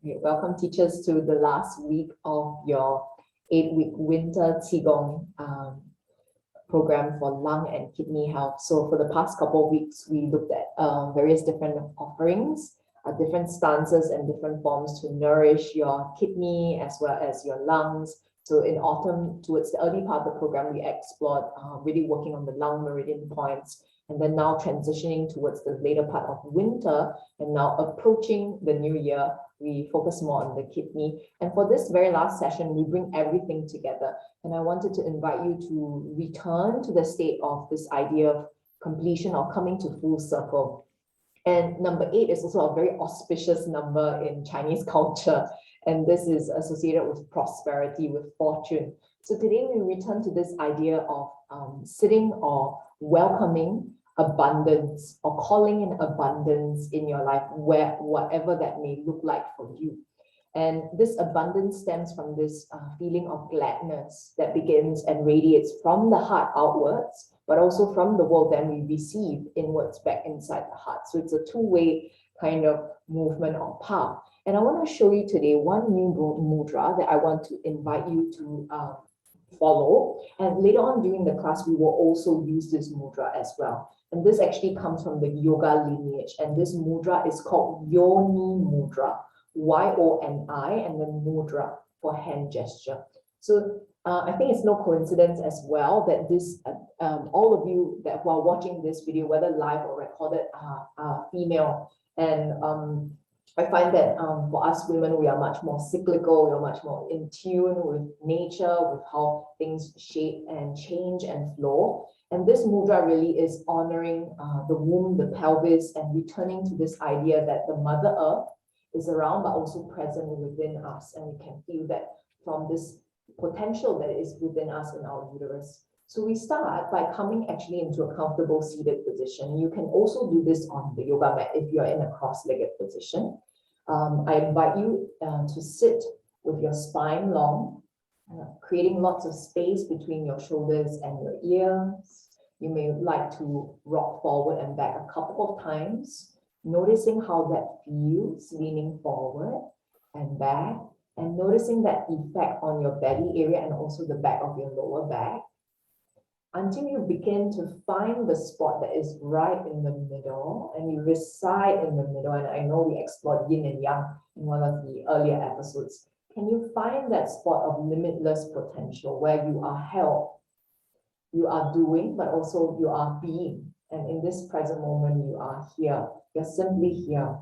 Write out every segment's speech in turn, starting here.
Okay, welcome teachers to the last week of your 8-week winter Qigong program for lung and kidney health. So for the past couple of weeks, we looked at various different offerings, different stances and different forms to nourish your kidney as well as your lungs. So in autumn, towards the early part of the program, we explored really working on the lung meridian points, and then now transitioning towards the later part of winter and now approaching the new year, we focus more on the kidney. And for this very last session, we bring everything together. And I wanted to invite you to return to the state of this idea of completion or coming to full circle. And number 8 is also a very auspicious number in Chinese culture. And this is associated with prosperity, with fortune. So today we return to this idea of sitting or welcoming abundance or calling in abundance in your life, whatever that may look like for you. And this abundance stems from this feeling of gladness that begins and radiates from the heart outwards, but also from the world, then we receive inwards back inside the heart. So it's a two-way kind of movement or path. And I want to show you today one new mudra that I want to invite you to follow. And later on during the class, we will also use this mudra as well. And this actually comes from the yoga lineage. And this mudra is called Yoni mudra, Y-O-N-I, and then mudra for hand gesture. So I think it's no coincidence as well that this, all of you that who are watching this video, whether live or recorded, are female. And I find that for us women, we are much more cyclical, we are much more in tune with nature, with how things shape and change and flow. And this mudra really is honoring the womb, the pelvis, and returning to this idea that the Mother Earth is around, but also present within us. And we can feel that from this potential that is within us in our uterus. So we start by coming actually into a comfortable seated position. You can also do this on the yoga mat if you're in a cross-legged position. I invite you to sit with your spine long, creating lots of space between your shoulders and your ears. You may like to rock forward and back a couple of times, noticing how that feels, leaning forward and back, and noticing that effect on your belly area and also the back of your lower back, until you begin to find the spot that is right in the middle and you reside in the middle. And I know we explored yin and yang in one of the earlier episodes. Can you find that spot of limitless potential where you are held, you are doing, but also you are being. And in this present moment, you are here. You're simply here.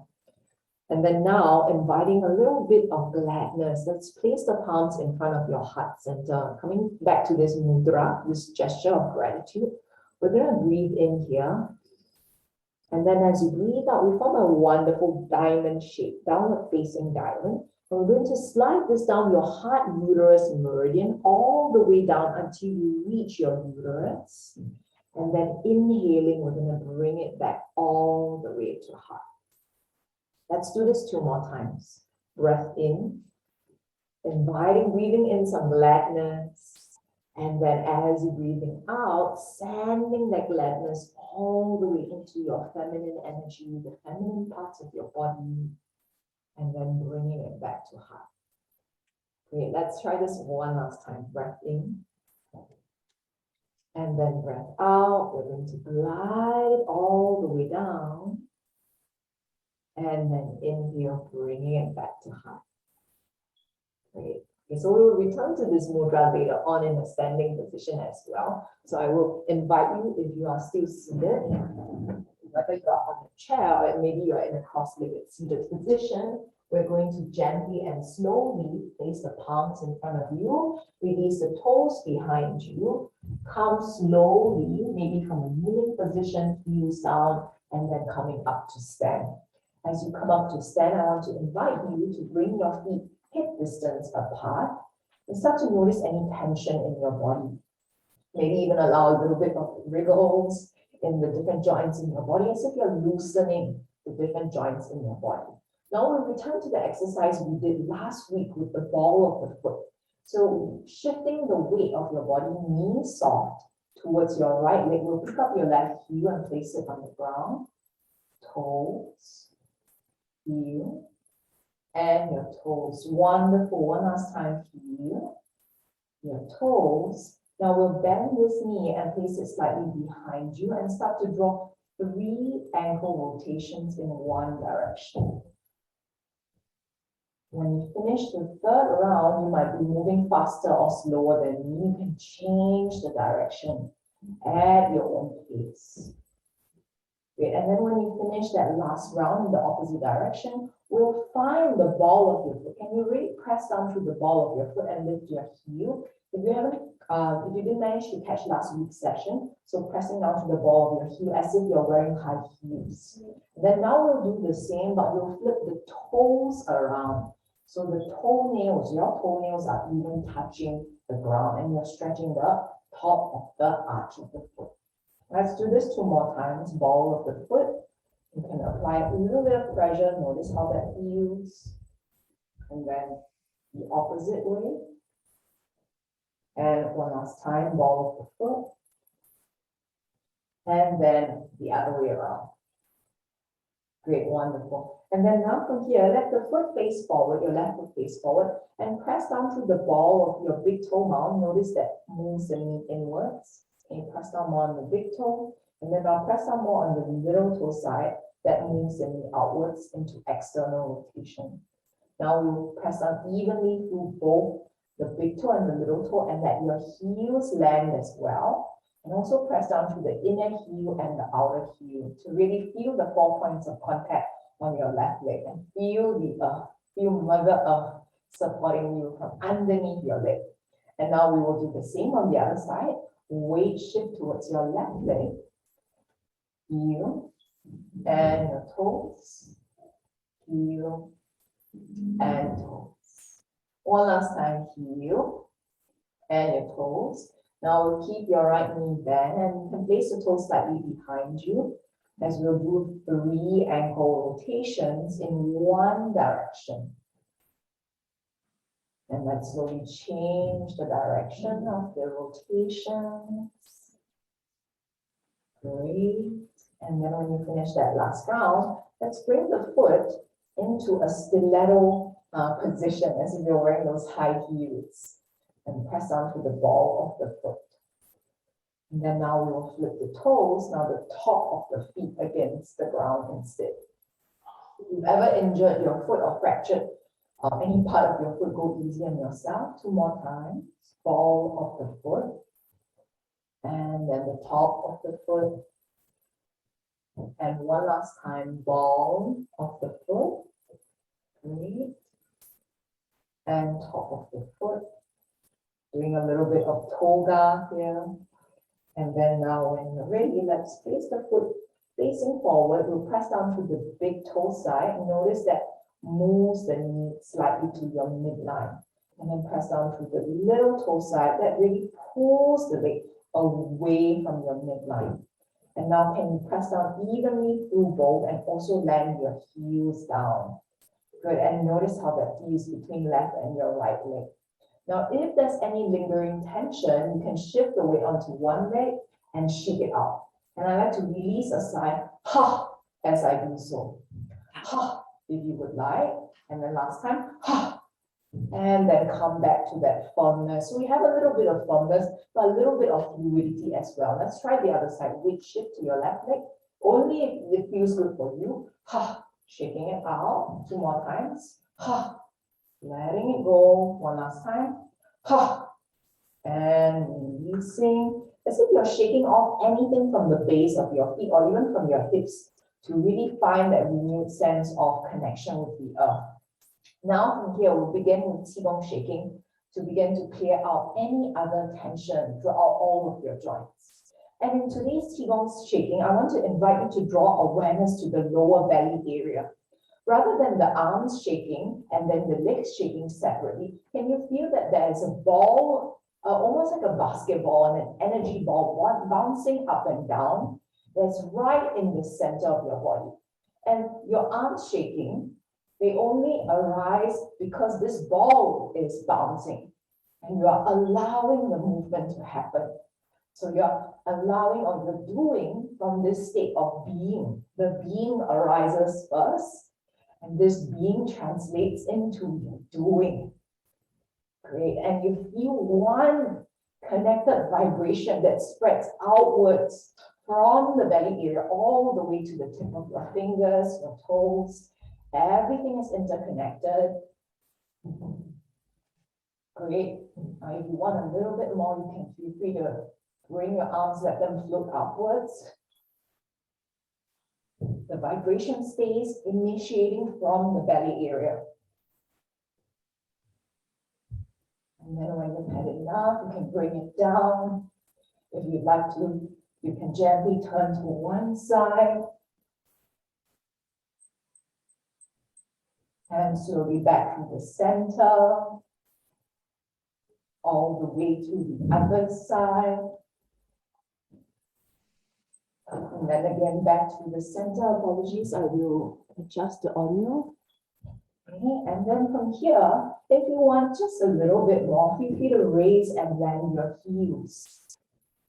And then now, inviting a little bit of gladness. Let's place the palms in front of your heart center. Coming back to this mudra, this gesture of gratitude. We're going to breathe in here. And then as you breathe out, we form a wonderful diamond shape, downward facing diamond. And we're going to slide this down your heart uterus meridian all the way down until you reach your uterus. And then inhaling, we're going to bring it back all the way to heart. Let's do this 2 more times. Breath in, inviting, breathing in some gladness. And then as you're breathing out, sending that gladness all the way into your feminine energy, the feminine parts of your body, and then bringing it back to heart. Great, let's try this one last time. Breath in. And then breath out. We're going to glide all the way down. And then inhale, bringing it back to heart. Great. Okay, so we will return to this mudra later on in a standing position as well. So I will invite you, if you are still seated, whether you are on a chair or maybe you are in a cross-legged seated position, we're going to gently and slowly place the palms in front of you, release the toes behind you, come slowly, maybe from a kneeling position, heels down, and then coming up to stand. As you come up to stand, I want to invite you to bring your feet hip distance apart and start to notice any tension in your body. Maybe even allow a little bit of wriggles in the different joints in your body, as if you're loosening the different joints in your body. Now we'll return to the exercise we did last week with the ball of the foot. So shifting the weight of your body, knees soft, towards your right leg. We'll pick up your left heel and place it on the ground. Toes, heel, and your toes. Wonderful. One last time, heel, your toes. Now we'll bend this knee and place it slightly behind you and start to draw 3 ankle rotations in one direction. When you finish the third round, you might be moving faster or slower than me. You can change the direction at your own pace. Great. And then when you finish that last round in the opposite direction, we'll find the ball of your foot. Can you really press down through the ball of your foot and lift your heel? If you didn't manage to catch last week's session, so pressing down to the ball of your heel as if you're wearing high heels. Then now we'll do the same, but we'll flip the toes around. So the toenails, your toenails are even touching the ground and you're stretching the top of the arch of the foot. Let's do this 2 more times. Ball of the foot. You can apply a little bit of pressure. Notice how that feels. And then the opposite way. And one last time, ball of the foot. And then the other way around. Great, wonderful. And then now from here, let the foot face forward, your left foot face forward, and press down through the ball of your big toe mound. Notice that moves the knee inwards. And you press down more on the big toe, and then I'll press down more on the little toe side. That moves the knee outwards into external rotation. Now we'll press down evenly through both the big toe and the little toe, and let your heels land as well. And also press down through the inner heel and the outer heel to really feel the 4 points of contact on your left leg and feel the earth, feel Mother Earth supporting you from underneath your leg. And now we will do the same on the other side. Weight shift towards your left leg, heel, and your toes, heel, and toes. One last time, heel, and your toes. Now we'll keep your right knee bent and you can place the toes slightly behind you as we'll do 3 ankle rotations in one direction. And let's slowly change the direction of the rotations. Great. And then when you finish that last round, let's bring the foot into a stiletto position as if you're wearing those high heels. And press down to the ball of the foot. And then now we will flip the toes, now the top of the feet against the ground instead. If you've ever injured your foot or fractured any part of your foot, go easy on yourself. 2 more times. Ball of the foot. And then the top of the foot. And one last time, ball of the foot. Great. And top of the foot. Doing a little bit of toga here. And then now when you're ready, let's place the foot facing forward. We'll press down to the big toe side. Notice that moves the knee slightly to your midline. And then press down to the little toe side. That really pulls the leg away from your midline. And now can you press down evenly through both and also land your heels down. Good. And notice how that feels between left and your right leg. Now, if there's any lingering tension, you can shift the weight onto one leg and shake it out. And I like to release a sigh, ha, as I do so. Ha, if you would like. And then last time, ha. And then come back to that firmness. So we have a little bit of firmness, but a little bit of fluidity as well. Let's try the other side. Weight shift to your left leg. Only if it feels good for you. Ha, shaking it out. 2 more times. Ha. Letting it go. One last time. Ha. And releasing. As if you're shaking off anything from the base of your feet or even from your hips to really find that renewed sense of connection with the earth. Now from here, we'll begin with Qigong shaking to begin to clear out any other tension throughout all of your joints. And in today's Qigong shaking, I want to invite you to draw awareness to the lower belly area. Rather than the arms shaking and then the legs shaking separately, can you feel that there is a ball, almost like a basketball and an energy ball bouncing up and down that's right in the center of your body. And your arms shaking, they only arise because this ball is bouncing and you are allowing the movement to happen. So you're allowing or you're doing from this state of being. The being arises first. And this being translates into doing. Great. And you feel one connected vibration that spreads outwards from the belly area all the way to the tip of your fingers, your toes. Everything is interconnected. Great. Now, if you want a little bit more, you can feel free to bring your arms, let them float upwards. The vibration stays initiating from the belly area. And then when you've had enough, you can bring it down. If you'd like to, you can gently turn to one side. And slowly back to the center. All the way to the other side. And then again back to the center. Apologies, I will adjust the audio. Okay, and then from here, if you want just a little bit more, feel free to raise and land your heels.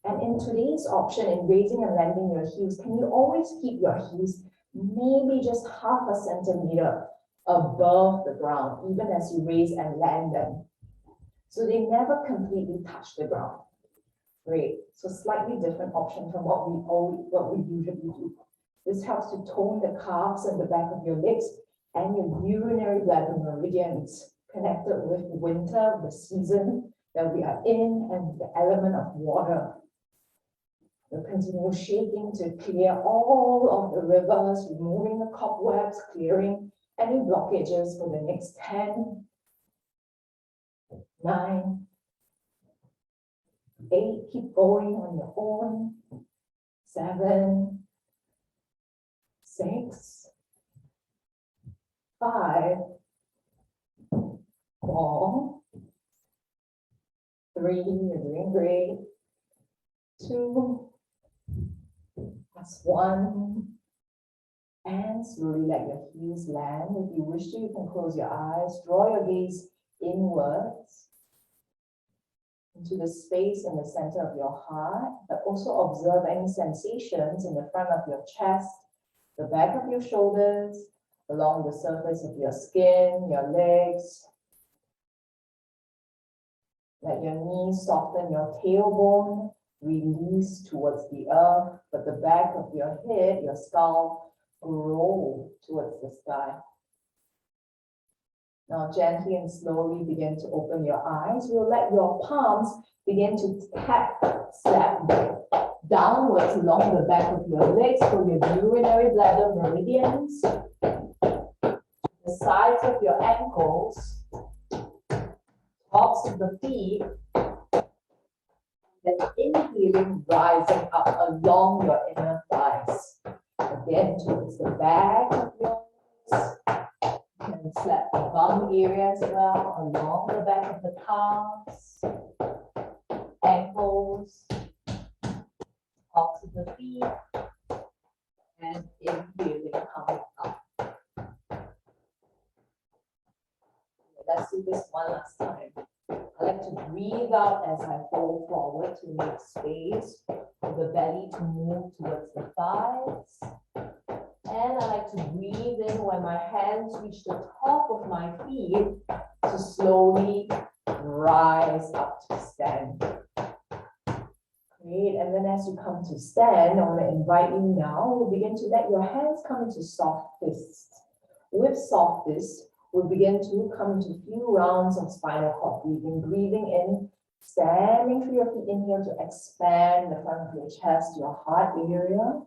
And in today's option, in raising and landing your heels, can you always keep your heels maybe just half a centimeter above the ground, even as you raise and land them? So they never completely touch the ground. Great. So slightly different option from what we usually do. This helps to tone the calves and the back of your legs and your urinary bladder meridians, connected with winter, the season that we are in, and the element of water. We'll continue shaking to clear all of the rivers, removing the cobwebs, clearing any blockages for the next 10, 9, 8, keep going on your own. 7, 6, 5, 4, 3, you're doing great. 2, that's 1. And slowly let your heels land. If you wish to, you can close your eyes, draw your gaze inwards into the space in the center of your heart, but also observe any sensations in the front of your chest, the back of your shoulders, along the surface of your skin, your legs. Let your knees soften, your tailbone release towards the earth, but the back of your head, your skull, roll towards the sky. Now gently and slowly begin to open your eyes. We'll let your palms begin to slap downwards along the back of your legs for your urinary bladder meridians, the sides of your ankles, tops of the feet, then inhaling, rising up along your inner thighs. Again, towards the back of your legs. And slap the bum area as well, along the back of the calves, ankles, tops of the feet, and inhaling, coming up. Let's do this one last time. I like to breathe out as I fold forward to make space for the belly to move towards the thighs. And I like to breathe in when my hands reach the top of my feet to slowly rise up to stand. Great. And then as you come to stand, I want to invite you now, we'll begin to let your hands come into soft fists. With soft fists, we'll begin to come into a few rounds of spinal cord breathing. Breathing in, standing through your feet, inhale to expand the front of your chest, your heart area.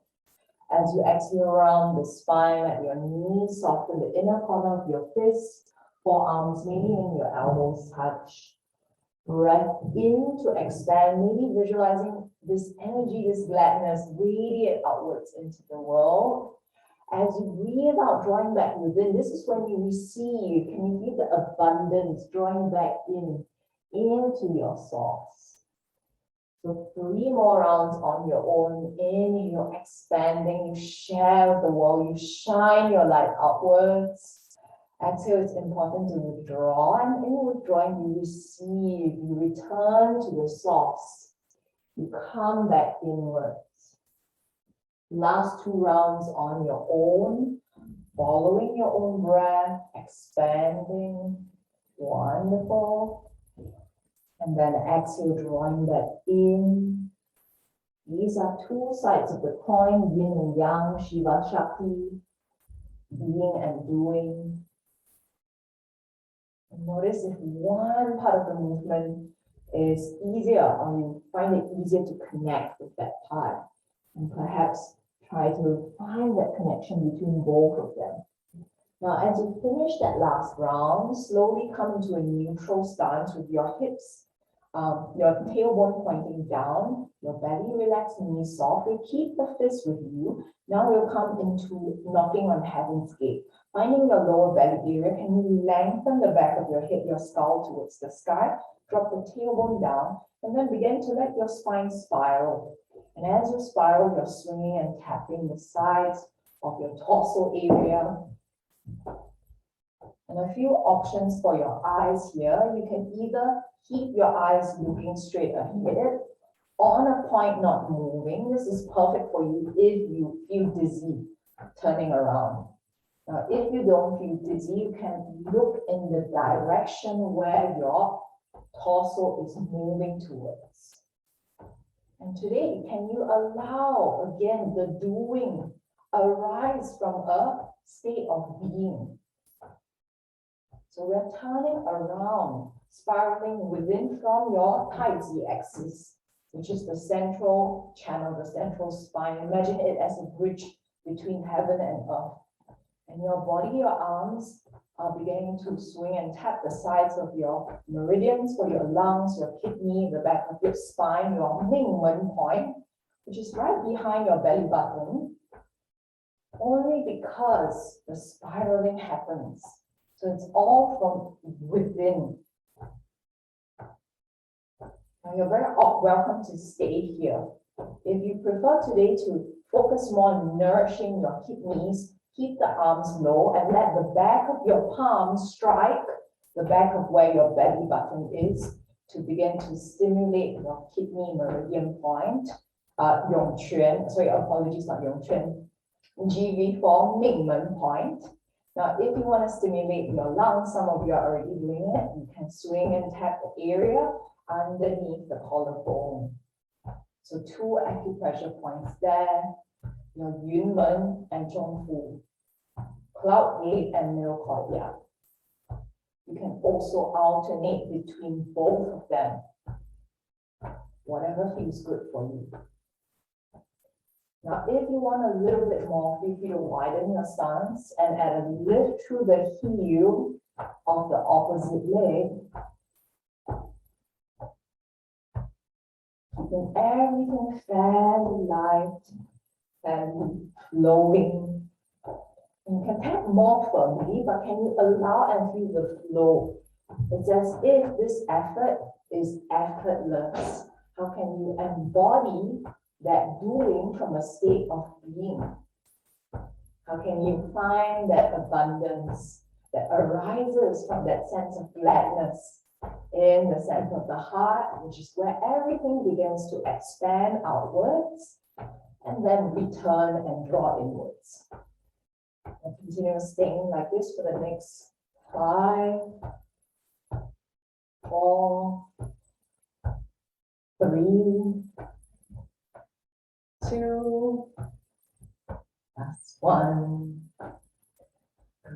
As you exhale around the spine, let your knees soften the inner corner of your fist, forearms maybe in your elbows touch. Breath in to expand, maybe visualizing this energy, this gladness radiate outwards into the world. As you breathe out, drawing back within, this is when you receive. Can you feel the abundance drawing back into your source? So 3 more rounds on your own. In, you're expanding, you share with the world, you shine your light outwards. Exhale, it's important to withdraw, and in withdrawing, you receive, you return to the source. You come back inwards. Last 2 rounds on your own. Following your own breath, expanding. Wonderful. And then exhale, drawing that in. These are two sides of the coin, yin and yang, Shiva Shakti, being and doing. And notice if one part of the movement is easier, or you find it easier to connect with that part, and perhaps try to find that connection between both of them. Now, as you finish that last round, slowly come into a neutral stance with your hips, your tailbone pointing down, your belly relaxed, knees soft. We keep the fist with you. Now we'll come into knocking on Heaven's Gate. Finding your lower belly area, can you lengthen the back of your head, your skull towards the sky, drop the tailbone down, and then begin to let your spine spiral. And as you spiral, you're swinging and tapping the sides of your torso area. And a few options for your eyes here. You can either keep your eyes looking straight ahead, on a point not moving. This is perfect for you if you feel dizzy turning around. Now, if you don't feel dizzy, you can look in the direction where your torso is moving towards. And today, can you allow, again, the doing arise from a state of being? So we're turning around, spiraling within from your Tai Chi axis, which is the central channel, the central spine. Imagine it as a bridge between heaven and earth. And your body, your arms are beginning to swing and tap the sides of your meridians for your lungs, your kidney, the back of your spine, your Mingmen point, which is right behind your belly button, only because the spiraling happens. So it's all from within. Now you're very welcome to stay here. If you prefer today to focus more on nourishing your kidneys, keep the arms low and let the back of your palms strike the back of where your belly button is to begin to stimulate your kidney meridian point. Yongquan, sorry, apologies, not Yongquan. GV4 Mingmen point. Now, if you want to stimulate your lungs, some of you are already doing it. You can swing and tap the area underneath the collarbone. So 2 acupressure points there. Your Yunmen and Zhongfu, Cloud Gate and Middle Cordia. You can also alternate between both of them, whatever feels good for you. Now, if you want a little bit more, feel free to widen your stance and add a lift through the heel of the opposite leg. Keeping everything fairly light and flowing. And you can tap more firmly, but can you allow and feel the flow? It's as if this effort is effortless. How can you embody that doing from a state of being? How can you find that abundance that arises from that sense of gladness in the center of the heart, which is where everything begins to expand outwards and then return and draw inwards. And continue staying like this for the next 5, 4, 3, 2, that's 1.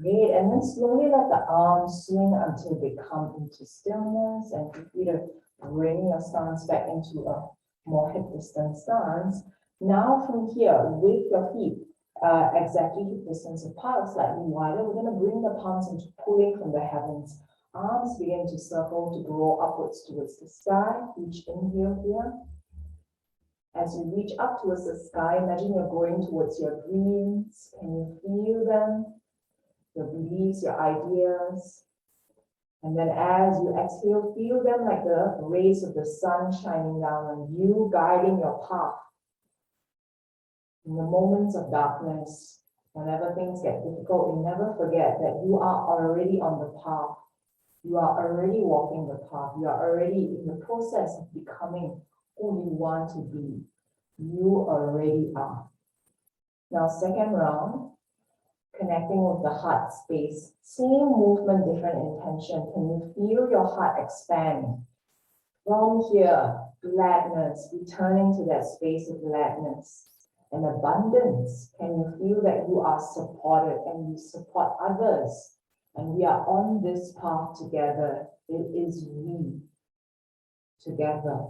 Great, and then slowly let the arms swing until they come into stillness, and feel free to bring your stance back into a more hip distance stance. Now from here, with your feet exactly hip distance apart, slightly wider, we're going to bring the palms into pulling from the heavens. Arms begin to circle, to grow upwards towards the sky. Each inhale here. As you reach up towards the sky, imagine you're going towards your dreams. Can you feel them? Your beliefs, your ideas. And then as you exhale, feel them like the rays of the sun shining down on you, guiding your path. In the moments of darkness, whenever things get difficult, you never forget that you are already on the path. You are already walking the path. You are already in the process of becoming who you want to be. You already are. Now, second round, Connecting with the heart space. Same movement, different intention. Can you feel your heart expand? From here, gladness, returning to that space of gladness and abundance. Can you feel that you are supported and you support others? And we are on this path together. It is we together.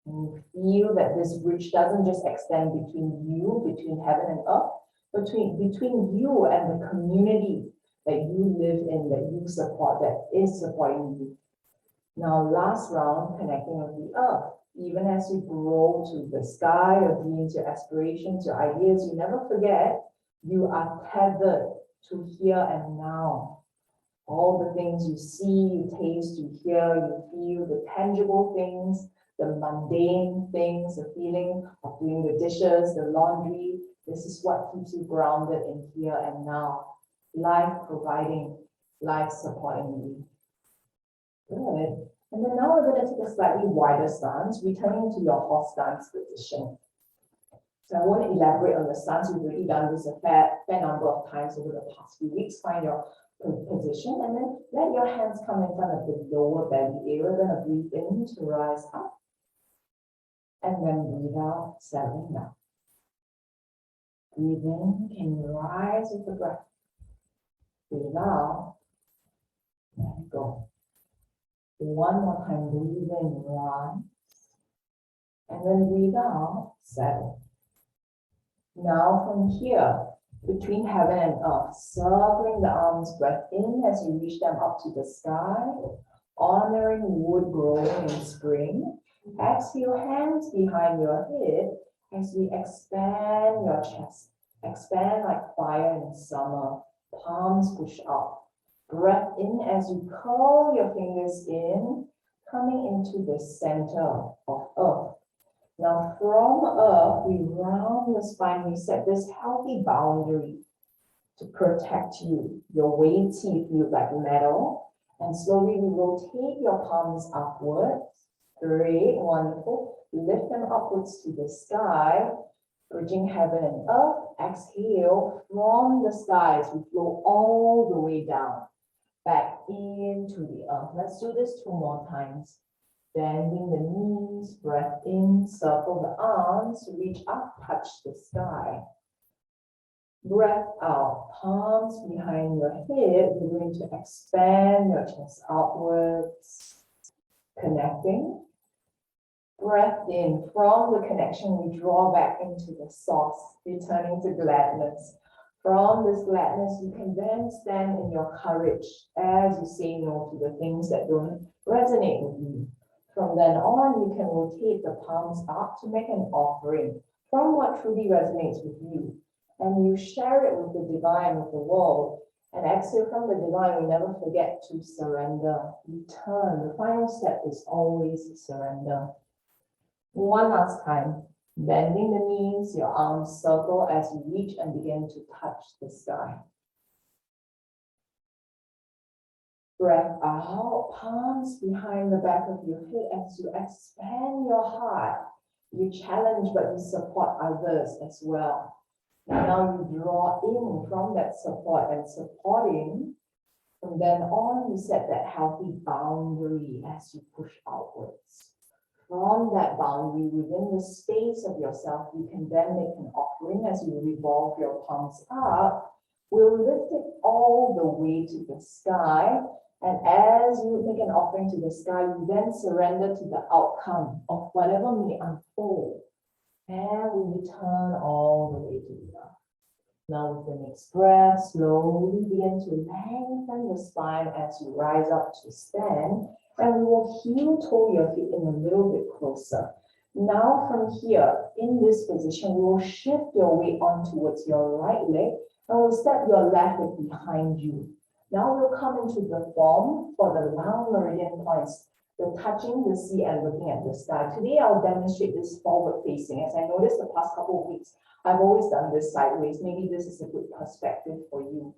And you feel that this bridge doesn't just extend between you, between heaven and earth, between you and the community that you live in, that you support, that is supporting you. Now, last round, connecting with the earth. Even as you grow to the sky, your dreams, your aspirations, your ideas, you never forget you are tethered to here and now. All the things you see, you taste, you hear, you feel, the tangible things, the mundane things, the feeling of doing the dishes, the laundry. This is what keeps you grounded in here and now. Life providing, life supporting you. Good. And then now we're going to take a slightly wider stance, returning to your horse stance position. So I won't elaborate on the stance. We've already done this a fair number of times over the past few weeks. Find your position and then let your hands come in front of the lower belly area. We're going to breathe in to rise up. And then breathe out, settling down. Breathe in, can you rise with the breath? Breathe out, let go. One more time, breathe in, rise. And then breathe out, settle. Now from here, between heaven and earth, circling the arms, breath in as you reach them up to the sky, honoring wood growing in spring. Exhale, hands behind your head as we expand your chest. Expand like fire in summer, palms push out. Breath in as you curl your fingers in, coming into the center of earth. Now from earth, we round the spine, we set this healthy boundary to protect you. Your weighty feels like metal, and slowly we rotate your palms upwards. Great, wonderful. Lift them upwards to the sky, bridging heaven and earth. Exhale from the skies, we flow all the way down, back into the earth. Let's do this 2 more times. Bending the knees, breath in, circle the arms, reach up, touch the sky. Breath out, palms behind your head. You're going to expand your chest outwards, connecting. Breath in, from the connection, we draw back into the source, returning to gladness. From this gladness, you can then stand in your courage as you say no to the things that don't resonate with you. From then on, you can rotate the palms up to make an offering from what truly resonates with you. And you share it with the divine, with the world. And exhale from the divine, we never forget to surrender. Return. The final step is always surrender. One last time. Bending the knees, your arms circle as you reach and begin to touch the sky. Breath out, palms behind the back of your head as you expand your heart. You challenge, but you support others as well. And now you draw in from that support and supporting. From then on, you set that healthy boundary as you push outwards. From that boundary, within the space of yourself, you can then make an offering as you revolve your palms up. We'll lift it all the way to the sky. And as you make an offering to the sky, you then surrender to the outcome of whatever may unfold. And we return all the way to the earth. Now with the next breath, slowly begin to lengthen the spine as you rise up to stand. And we will heel toe your feet in a little bit closer. Now from here, in this position, we will shift your weight on towards your right leg and we'll step your left leg behind you. Now we'll come into the form for the round meridian points, the touching the sea and looking at the sky. Today I'll demonstrate this forward facing. As I noticed the past couple of weeks, I've always done this sideways. Maybe this is a good perspective for you.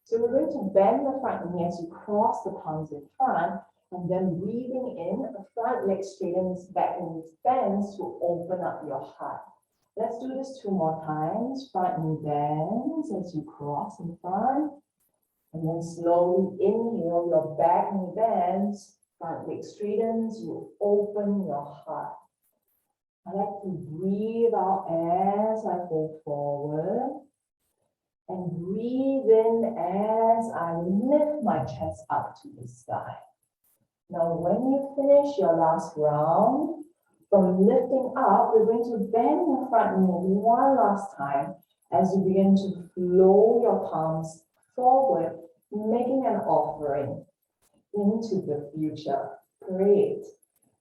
So we're going to bend the front knee as you cross the palms in front. And then breathing in, the front leg straightens back and bends to open up your heart. Let's do this 2 more times. Front knee bends as you cross in front. And then slowly inhale, your back knee bends, front leg straightens, you open your heart. I like to breathe out as I go forward. And breathe in as I lift my chest up to the sky. Now, when you finish your last round, from lifting up, we're going to bend your front knee one last time as you begin to flow your palms forward, making an offering into the future. Great.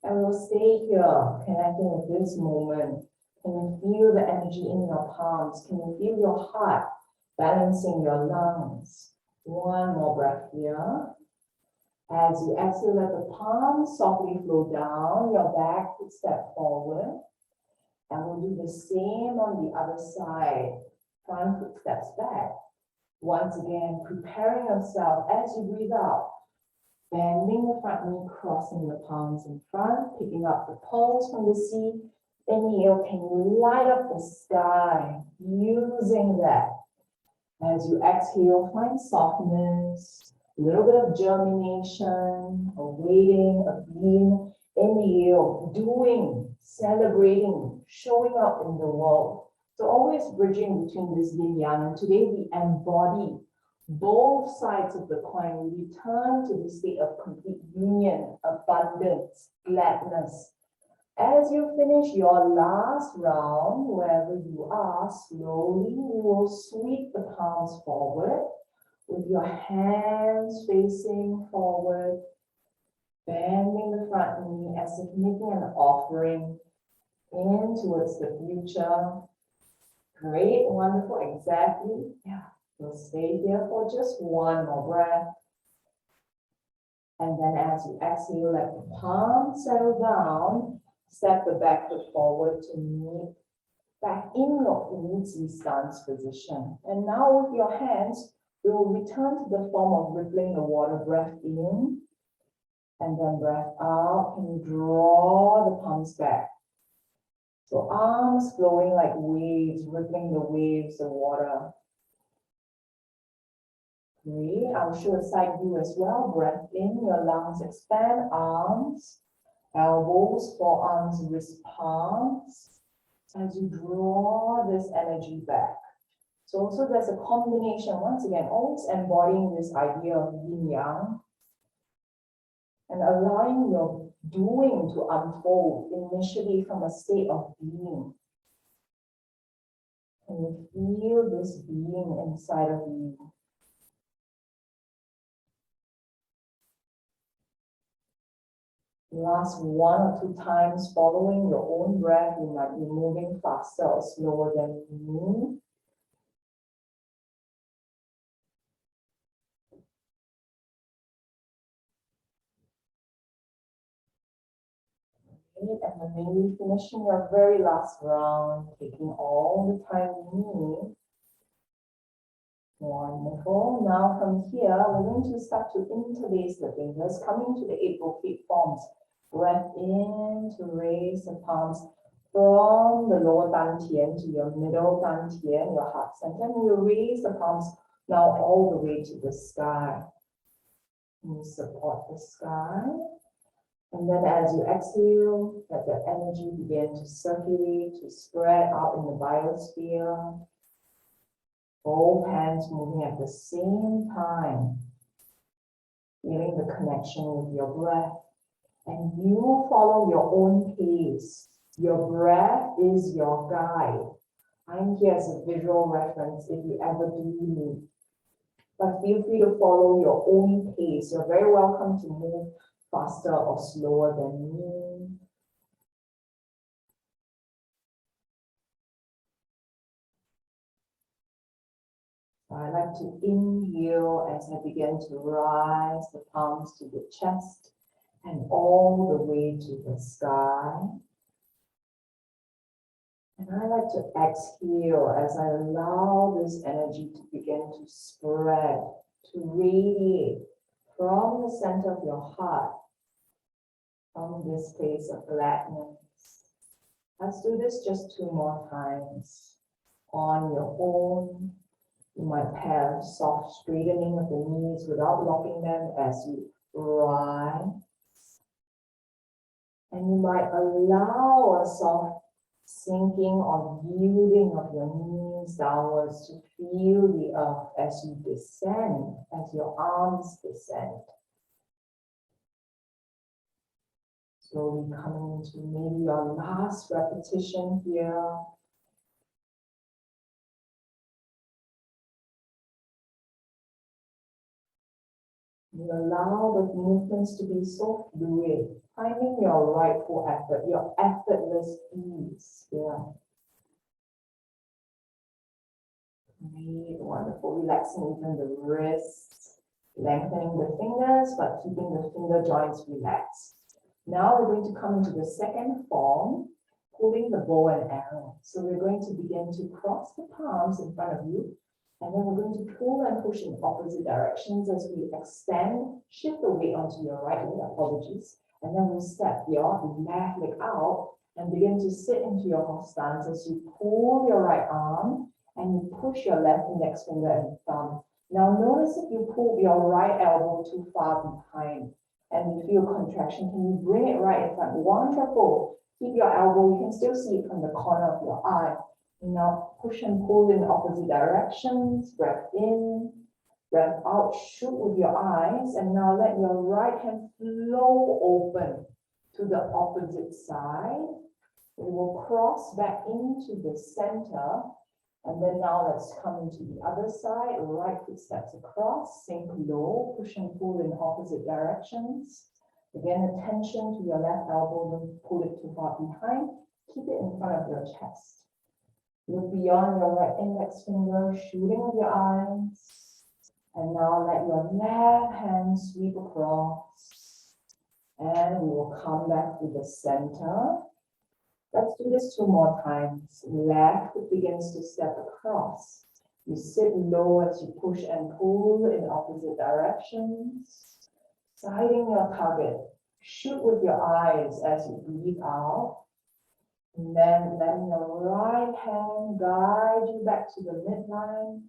And we'll stay here, connecting with this moment. Can you feel the energy in your palms? Can you feel your heart balancing your lungs? One more breath here. As you exhale, let the palms softly flow down, your back foot step forward. And we'll do the same on the other side. Front foot steps back. Once again, preparing yourself as you breathe out. Bending the front knee, crossing the palms in front, picking up the pulse from the sea. Inhale, can you light up the sky using that? As you exhale, find softness, a little bit of germination, a waiting, a being. Inhale, doing, celebrating, showing up in the world. So always bridging between this yin yang. And today we embody both sides of the coin. We return to the state of complete union, abundance, gladness. As you finish your last round, wherever you are, slowly you will sweep the palms forward with your hands facing forward, bending the front knee as if making an offering in towards the future. Great, wonderful, exactly. Yeah, you'll stay here for just one more breath. And then as you exhale, let the palms settle down. Step the back foot forward to meet back in your Yin stance position. And now with your hands, we will return to the form of rippling the water. Breath in and then breath out. Can you draw the palms back? So arms flowing like waves, rippling the waves of water. Great. I'll show a side view as well. Breath in, your lungs expand, arms. Elbows, forearms, wrist palms, as you draw this energy back. So there's a combination, once again, always embodying this idea of yin yang and allowing your doing to unfold initially from a state of being. Can you feel this being inside of you? Last 1 or 2 times, following your own breath, you might be moving faster or slower than me. And then maybe finishing your very last round, taking all the time you need. Wonderful. Now from here, we're going to start to interlace the fingers, coming to the 8 Bouquet forms. Breath in to raise the palms from the lower dantian to your middle dantian, your heart center. And you raise the palms now all the way to the sky. You support the sky. And then as you exhale, let the energy begin to circulate, to spread out in the biosphere. Both hands moving at the same time. Feeling the connection with your breath. And you follow your own pace. Your breath is your guide. I'm here as a visual reference if you ever do need. But feel free to follow your own pace. You're very welcome to move faster or slower than me. I like to inhale as I begin to rise the palms to the chest and all the way to the sky. And I like to exhale as I allow this energy to begin to spread, to radiate from the center of your heart, from this place of gladness. Let's do this just 2 more times on your own. You might have soft straightening of the knees without locking them as you rise. And you might allow a soft sinking or yielding of your knees downwards to feel the earth as you descend, as your arms descend. Slowly coming into maybe your last repetition here. You allow the movements to be so fluid, finding your rightful effort, your effortless ease here. Great, wonderful. Relaxing even the wrists, lengthening the fingers, but keeping the finger joints relaxed. Now we're going to come into the second form, pulling the bow and arrow. So we're going to begin to cross the palms in front of you. And then we're going to pull and push in opposite directions as we extend, shift the weight onto your right leg, apologies. And then we'll step your left leg out and begin to sit into your horse stance as you pull your right arm and you push your left index finger and thumb. Now notice if you pull your right elbow too far behind and you feel contraction, can you bring it right in front? Wonderful. Keep your elbow, you can still see it from the corner of your eye. Now push and pull in opposite directions, breath in, breath out, shoot with your eyes, and now let your right hand flow open to the opposite side. We will cross back into the center, and then now let's come into the other side, right foot steps across, sink low, push and pull in opposite directions. Again, attention to your left elbow, don't pull it too far behind, keep it in front of your chest. Look beyond your right index finger, shooting with your eyes. And now let your left hand sweep across. And we will come back to the center. Let's do this 2 more times. Left foot begins to step across. You sit low as you push and pull in opposite directions. Sighting your target. Shoot with your eyes as you breathe out. And then letting your right hand guide you back to the midline.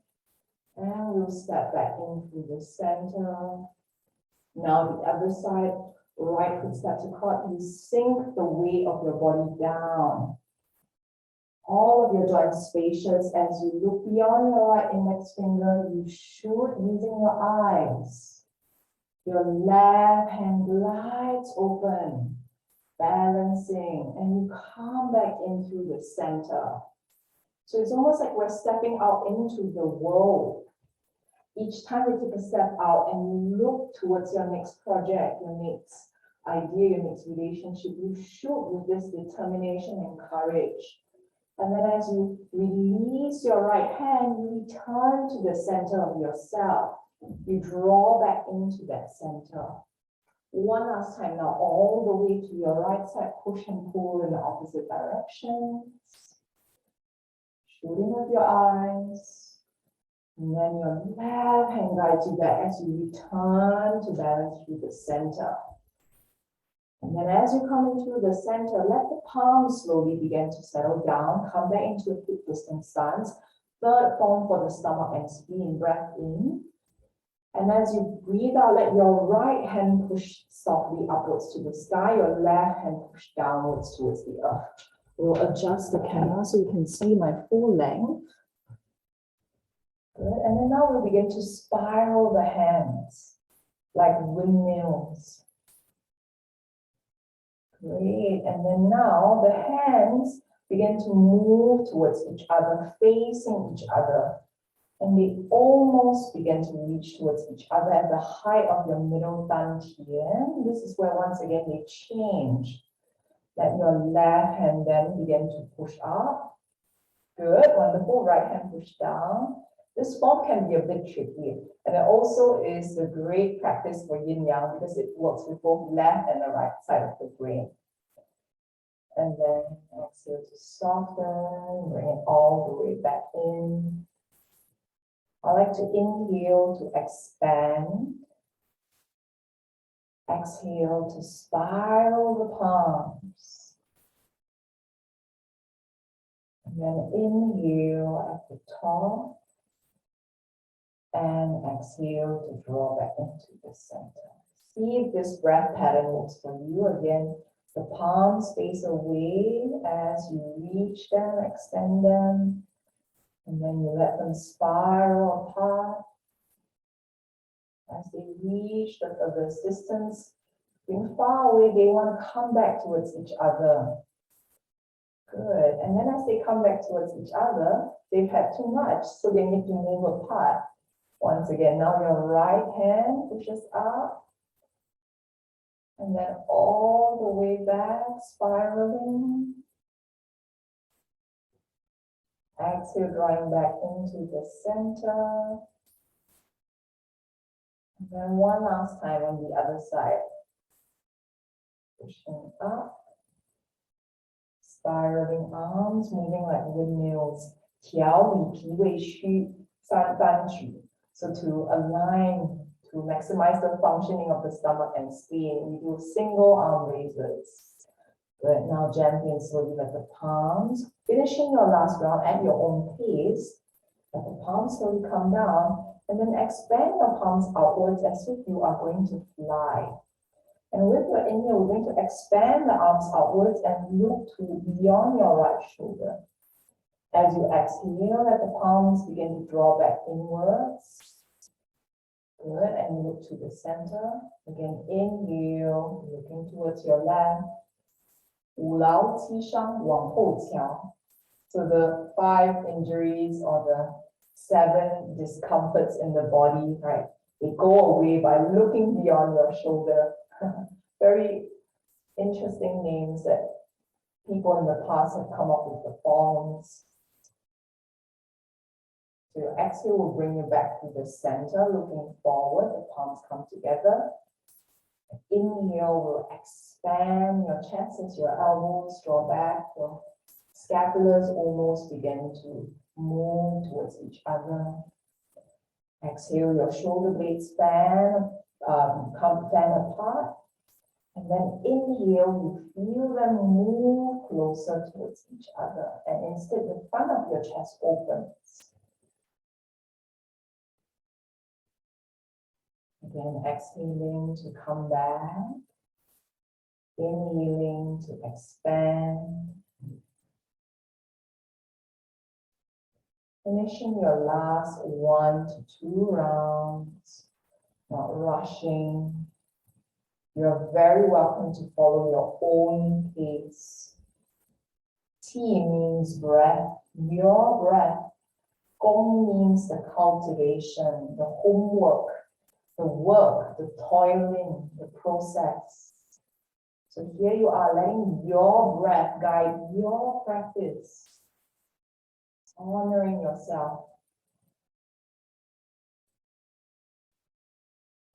And we'll step back into the center. Now the other side, right foot steps across. You sink the weight of your body down. All of your joints spacious as you look beyond your right index finger. You shoot using your eyes. Your left hand glides open. Balancing, and you come back into the center. So it's almost like we're stepping out into the world. Each time we take a step out and you look towards your next project, your next idea, your next relationship, you shoot with this determination and courage. And then as you release your right hand, you return to the center of yourself. You draw back into that center. One last time now, all the way to your right side, push and pull in the opposite directions. Shooting with your eyes. And then your left hand guides you back as you return to balance through the center. And then as you come into the center, let the palms slowly begin to settle down. Come back into a hip distance stance. Third form for the stomach and spleen. Breath in. And as you breathe out, let your right hand push softly upwards to the sky, your left hand push downwards towards the earth. We'll adjust the camera so you can see my full length. Good. And then now we'll begin to spiral the hands like windmills. Great. And then now the hands begin to move towards each other, facing each other. And they almost begin to reach towards each other at the height of your middle dantian. This is where once again they change. Let your left hand then begin to push up. Good, wonderful. Right hand push down. This form can be a bit tricky. And it also is a great practice for yin yang because it works with both left and the right side of the brain. And then exhale to soften, bring it all the way back in. I like to inhale to expand. Exhale to spiral the palms. And then inhale at the top. And exhale to draw back into the center. See if this breath pattern works for you. Again, the palms face away as you reach them, extend them. And then you let them spiral apart. As they reach the furthest distance, being far away, they want to come back towards each other. Good. And then as they come back towards each other, they've had too much, so they need to move apart. Once again, now your right hand pushes up. And then all the way back, spiraling. Exhale, drawing back into the center. And then one last time on the other side. Pushing up. Spiraling arms, moving like windmills. 调理脾胃虚三单举. So to align, to maximize the functioning of the stomach and spleen, we do single arm raises. Good. Now gently and slowly let the palms, finishing your last round at your own pace. Let the palms slowly come down and then expand the palms outwards as if you are going to fly. And with your inhale, we're going to expand the arms outwards and look to beyond your right shoulder. As you exhale, let the palms begin to draw back inwards. Good, and look to the center. Again, inhale, looking towards your left. 五劳七伤往后翘. So the 5 injuries or the 7 discomforts in the body, right? They go away by looking beyond your shoulder. Very interesting names that people in the past have come up with the forms. So your exhale will bring you back to the center, looking forward, the palms come together. Inhale will expand your chest as your elbows draw back, your scapulars almost begin to move towards each other. Exhale, your shoulder blades fan apart. And then inhale, you feel them move closer towards each other. And instead, the front of your chest opens. Again, exhaling to come back. Inhaling to expand. Finishing your last 1 to 2 rounds. Not rushing. You're very welcome to follow your own pace. T means breath, your breath. Gong means the cultivation, the homework, the work, the toiling, the process. So here you are letting your breath guide your practice, honoring yourself.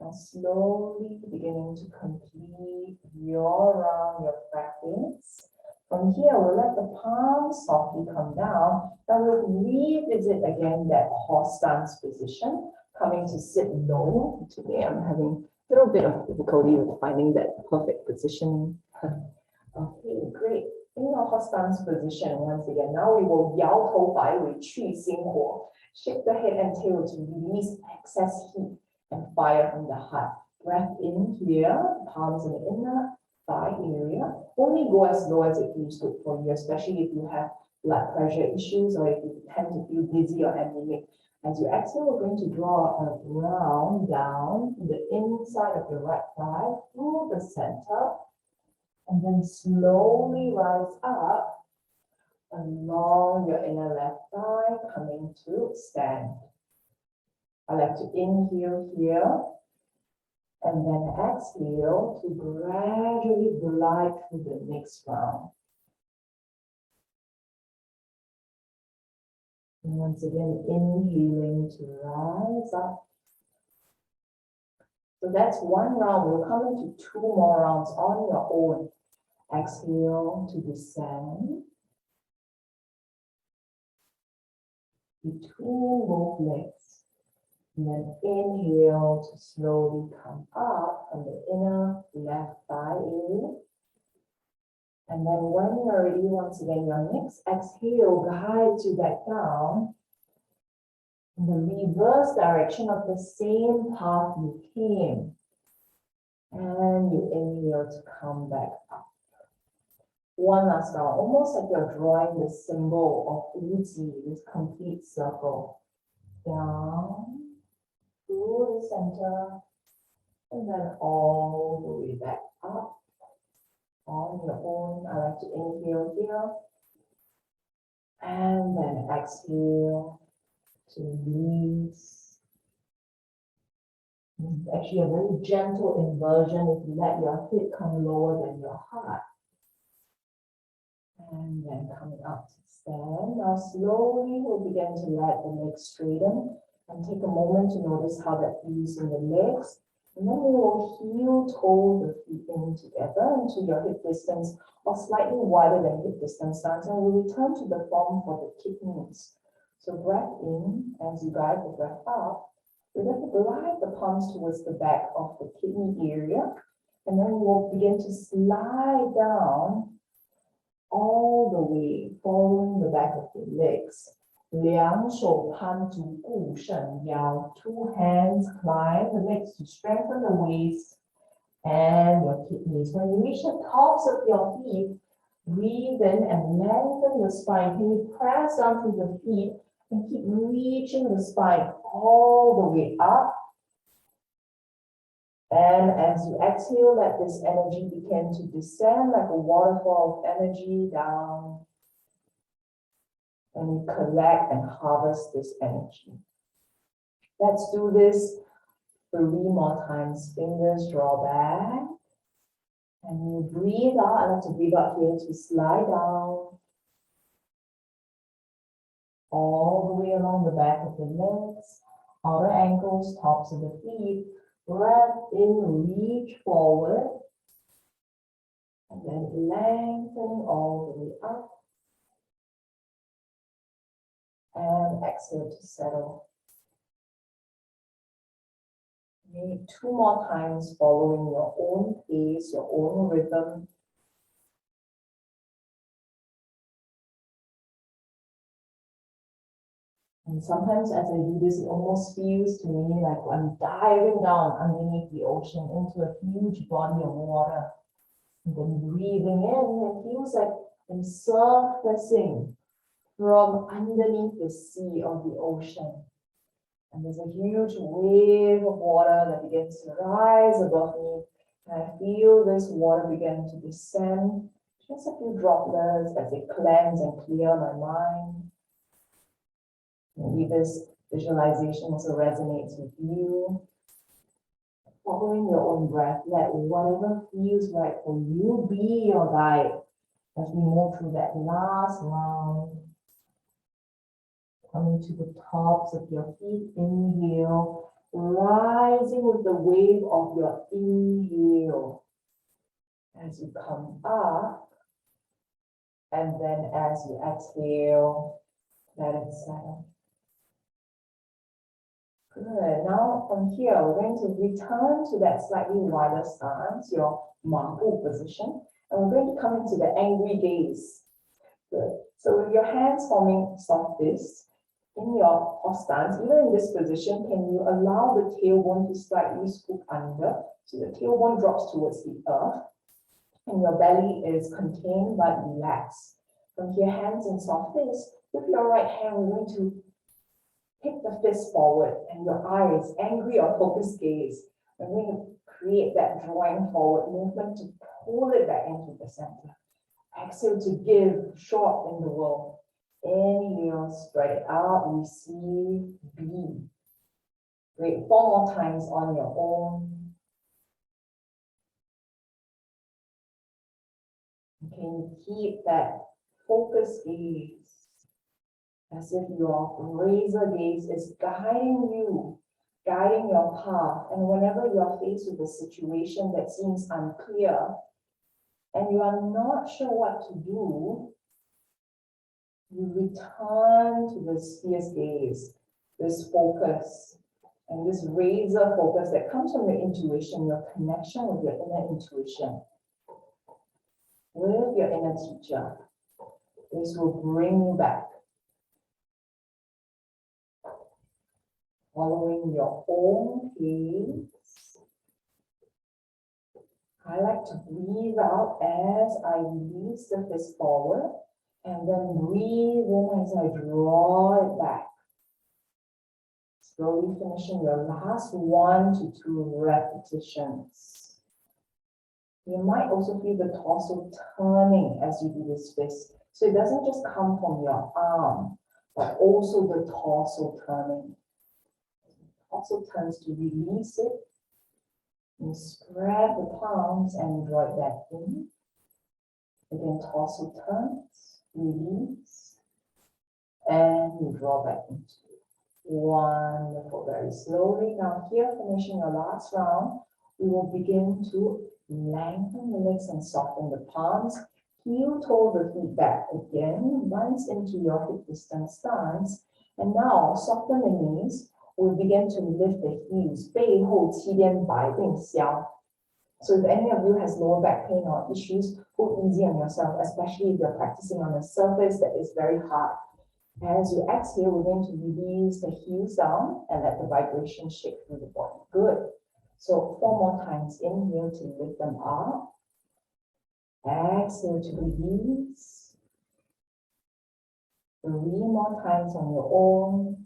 Now slowly beginning to complete your round, your practice. From here, we'll let the palms softly come down. Then we'll revisit again that horse stance position, coming to sit low. Today I'm having a little bit of difficulty with finding that perfect positioning. Okay, great. In your horse stance position, once again, now we will 摇头摆尾去心火, shake the head and tail to release excess heat and fire from the heart. Breath in here, palms in the inner thigh area. Only go as low as it feels good for you, especially if you have blood pressure issues or if you tend to feel dizzy or anemic. As you exhale, we're going to draw a round down the inside of your right thigh through the center, and then slowly rise up along your inner left thigh, coming to stand. I like to inhale here and then exhale to gradually glide through the next round. And once again, inhaling to rise up. So that's 1 round. We'll come into 2 more rounds on your own. Exhale to descend between both legs. And then inhale to slowly come up from the inner left thigh area. And then when you're ready, once again, your next exhale guides you back down in the reverse direction of the same path you came. And you inhale to come back up. One last round, almost like you're drawing the symbol of Uzi, this complete circle. Down, through the center, and then all the way back up. On your own, I like to inhale here. And then exhale to release. It's actually a very gentle inversion if you let your hip come lower than your heart. And then coming up to stand. Now slowly we'll begin to let the legs straighten and take a moment to notice how that feels in the legs. And then we will heel toe the feet in together into your hip distance or slightly wider than hip distance stance, and we'll return to the form for the kidneys. So breath in as you guide the breath up. We're going to glide the palms towards the back of the kidney area, and then we'll begin to slide down all the way, following the back of the legs. 两手攀足固肾腰, 2 hands climb the legs to strengthen the waist and your kidneys. When you reach the tops of your feet, breathe in and lengthen the spine. Can you press down through the feet and keep reaching the spine all the way up? And as you exhale, let this energy begin to descend like a waterfall of energy down. And you collect and harvest this energy. Let's do this 3 more times. Fingers draw back. And you breathe out. I like to breathe out here to slide down. All the way along the back of the legs, outer ankles, tops of the feet. Breath in, reach forward. And then lengthening all the way up. And exhale to settle. Maybe 2 more times following your own pace, your own rhythm. And sometimes as I do this, it almost feels to me like I'm diving down underneath the ocean into a huge body of water. And then breathing in, it feels like I'm surfacing from underneath the sea of the ocean. And there's a huge wave of water that begins to rise above me. And I feel this water begin to descend, just a few droplets as it cleanse and clear my mind. Maybe this visualization also resonates with you. Following your own breath, let whatever feels right for you be your guide as we move through that last round. Coming to the tops of your feet, inhale, rising with the wave of your inhale. As you come up, and then as you exhale, let it settle. Good. Now from here, we're going to return to that slightly wider stance, your mabu position, and we're going to come into the angry gaze. Good. So with your hands forming soft fists, in your horse stance, even in this position, can you allow the tailbone to slightly scoop under? So the tailbone drops towards the earth and your belly is contained but relaxed. From here, hands in soft fist. With your right hand, we're going to take the fist forward and your eyes, angry or focused gaze. We're going to create that drawing forward movement to pull it back into the center. Exhale to give, show up in the world. Inhale, spread it out, receive, be. Great, 4 more times on your own. Can you keep that focused gaze as if your razor gaze is guiding you, guiding your path. And whenever you are faced with a situation that seems unclear and you are not sure what to do, you return to this fierce gaze, this focus, and this razor focus that comes from your intuition, your connection with your inner intuition. with your inner teacher. This will bring you back. Following your own pace. I like to breathe out as I release the fist forward, and then breathe in as I draw it back. Slowly finishing your last 1 to 2 repetitions. You might also feel the torso turning as you do this fist. So it doesn't just come from your arm, but also the torso turning. Also turns to release it. And spread the palms and draw it back in. Again, torso turns, release, and you draw back into it. Wonderful, very slowly. Now here, finishing your last round, we will begin to lengthen the legs and soften the palms. Heel toe the feet back again, once into your hip distance stance. And now soften the knees. We'll begin to lift the heels. 背后七颠白并消. So if any of you has lower back pain or issues, go easy on yourself, especially if you're practicing on a surface that is very hard. As you exhale, we're going to release the heels down and let the vibration shake through the body. Good. So 4 more times. Inhale to lift them up. Exhale to release. 3 more times on your own.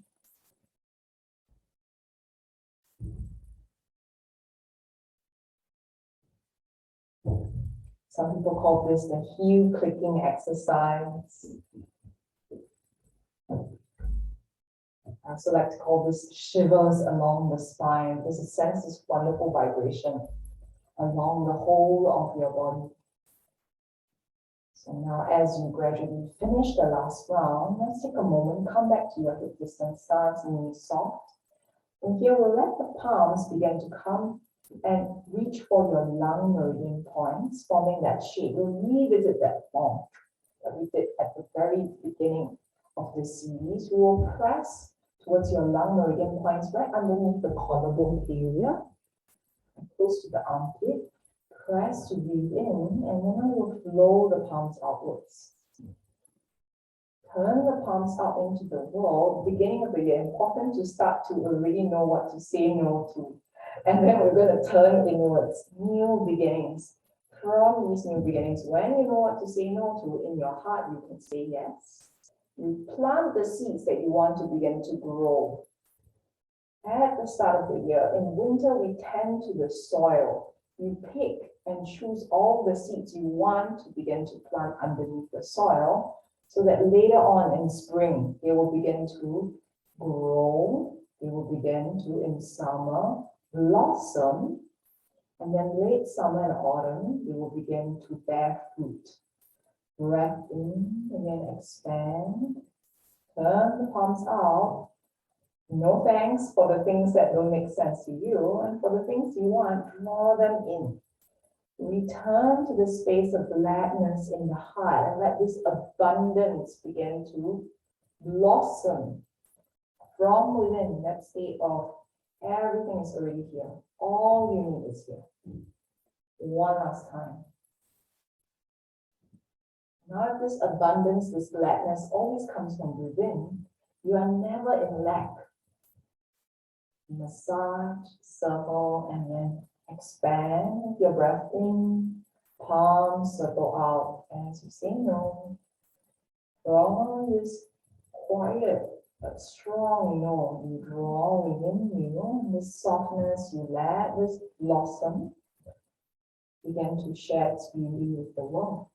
Some people call this the heel clicking exercise. I also like to call this shivers along the spine. There's a sense, this wonderful vibration along the whole of your body. So now as you gradually finish the last round, let's take a moment, come back to your hip distance stance, knees soft. And here we'll let the palms begin to come and reach for your lung meridian points, forming that shape. We'll revisit that form that we did at the very beginning of this series. We will press towards your lung meridian points right underneath the collarbone area, close to the armpit. Press to breathe in, and then I will flow the palms outwards. Turn the palms out into the wall. Beginning of the year, important to start to already know what to say no to. And then we're going to turn inwards. New beginnings. From these new beginnings, when you know what to say no to, in your heart, you can say yes. You plant the seeds that you want to begin to grow. At the start of the year, in winter, we tend to the soil. You pick and choose all the seeds you want to begin to plant underneath the soil, so that later on in spring, they will begin to grow. They will begin to, in summer, blossom, and then late summer and autumn, they will begin to bear fruit. Breath in, again expand, turn the palms out. No thanks for the things that don't make sense to you, and for the things you want, draw them in. Return to the space of gladness in the heart and let this abundance begin to blossom from within, that state of everything is already here. All you need is here. One last time. Now, if this abundance, this gladness always comes from within, you are never in lack. Massage, circle, and then expand with your breath in. Palms circle out as you say no. From this quiet but strong no, you draw within you this softness, you let this blossom begin to share its beauty with the world.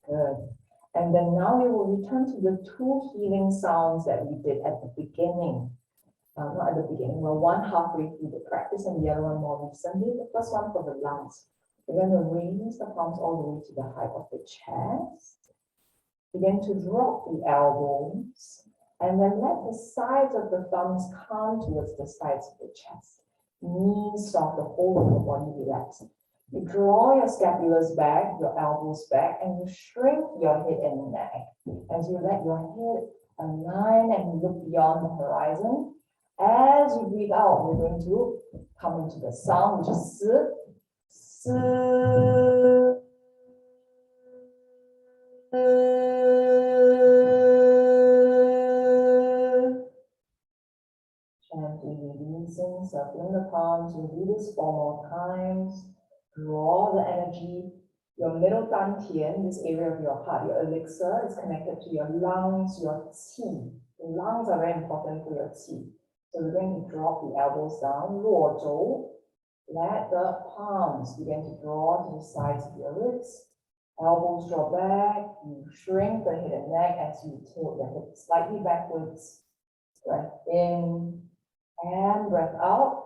Good. And then now we will return to the 2 healing sounds that we did at the beginning. Not at the beginning, we're one halfway through the practice and the other one more recently. The first one for the lungs. We're going to raise the palms all the way to the height of the chest. Begin to drop the elbows and then let the sides of the thumbs come towards the sides of the chest. Knees soft, the whole of the body relaxed. You draw your scapulars back, your elbows back, and you shrink your head and neck. As you let your head align and look beyond the horizon, as you breathe out, we're going to come into the sound, which is S, S. Gently releasing, circling the palms. We'll do this 4 more times. Draw the energy. Your middle dantian, this area of your heart, your elixir, is connected to your lungs, your qi. The lungs are very important for your qi. So we're going to drop the elbows down, 落肘. Let the palms begin to draw to the sides of your ribs. Elbows draw back. You shrink the head and neck as you tilt the hips slightly backwards. Breath in and breath out.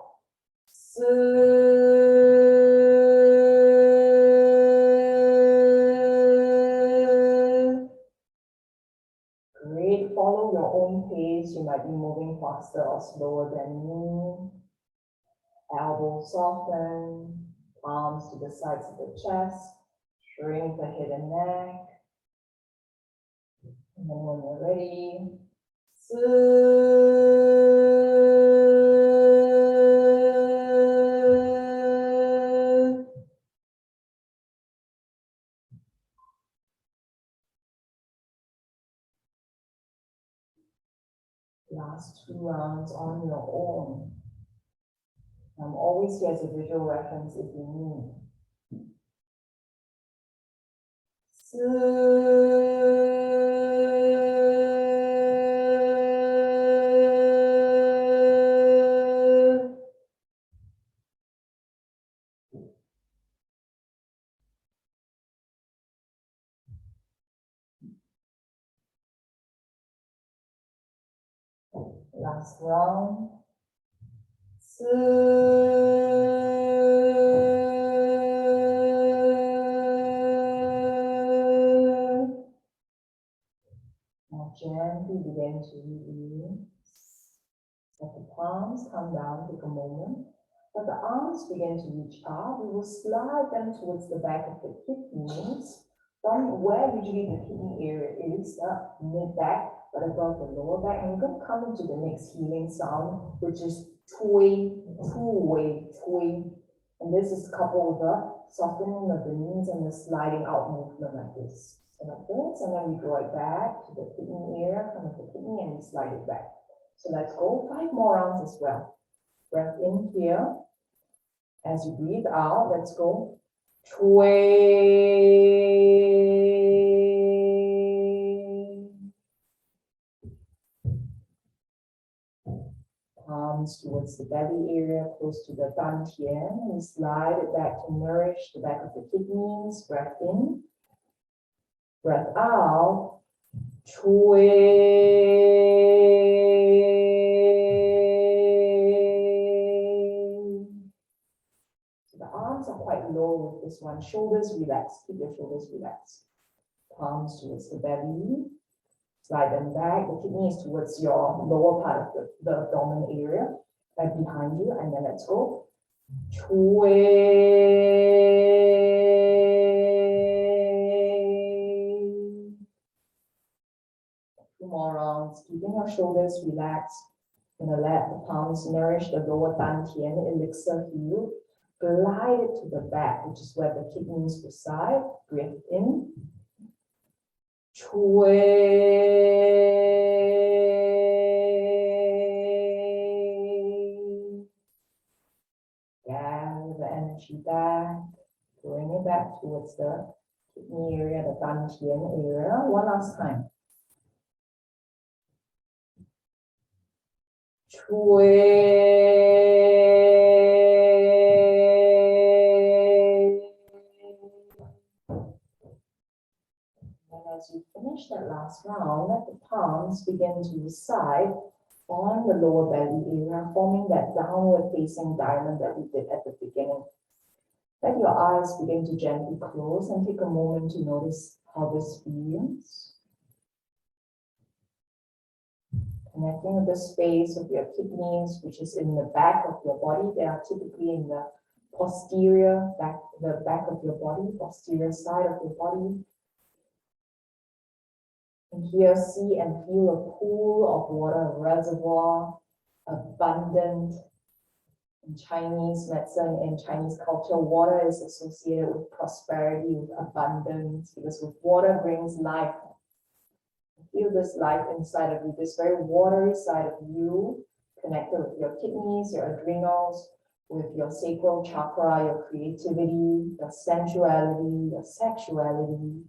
Great. Follow your own pace. You might be moving faster or slower than me. Elbows soften, palms to the sides of the chest, shrink the head and neck. And then when you're ready, last 2 rounds on your own. I'm always here as a visual reference if you need. Last round. Now gently begin to release. Let the palms come down, take a moment. Let the arms begin to reach up. We will slide them towards the back of the kidneys. From where usually the kidney area is, the mid-back, but above the lower back. And we're going to come into the next healing sound, which is Choo-ay, Choo-ay, Choo-ay. And this is coupled with the softening of the knees and the sliding out movement like this. So like this, and then we draw it back to the kidney area, front of the kidney, and we slide it back. So let's go 5 more rounds as well. Breath in here. As you breathe out, let's go. Choo-ay. Palms towards the belly area, close to the dantian. We slide it back to nourish the back of the kidneys. Breath in. Breath out. Choo-ay. So the arms are quite low with this one. Shoulders relaxed. Keep your shoulders relaxed. Palms towards the belly. Slide them back. The kidney is towards your lower part of the abdomen area, right behind you. And then let's go. Choo-ay. 2 more rounds. Keeping your shoulders relaxed. Gonna let the palms nourish the lower dantian, elixir heal. Glide it to the back, which is where the kidneys reside. Breathe in. Choo-ay. Gather the energy back. Bring it back towards the kidney area, the dantian area. One last time. Choo-ay. And as you finish that last round, let the palms begin to reside on the lower belly area, forming that downward facing diamond that we did at the beginning. Let your eyes begin to gently close and take a moment to notice how this feels. Connecting with the space of your kidneys, which is in the back of your body. They are typically in the posterior back, the back of your body, posterior side of your body. And here, see and feel a pool of water, a reservoir, abundant, In Chinese medicine, in Chinese culture, water is associated with prosperity, with abundance, because with water brings life. Feel this life inside of you, this very watery side of you, connected with your kidneys, your adrenals, with your sacral chakra, your creativity, your sensuality, your sexuality.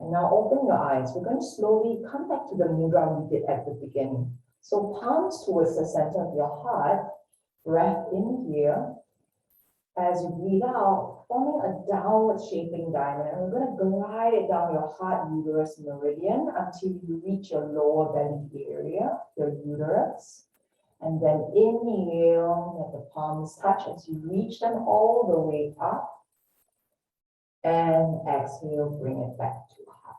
And now open your eyes. We're going to slowly come back to the mudra we did at the beginning. So palms towards the center of your heart, breath in here. As you breathe out, forming a downward shaping diamond. And we're going to glide it down your heart uterus meridian until you reach your lower belly area, your uterus. And then inhale, let the palms touch as you reach them all the way up. And exhale, bring it back to heart.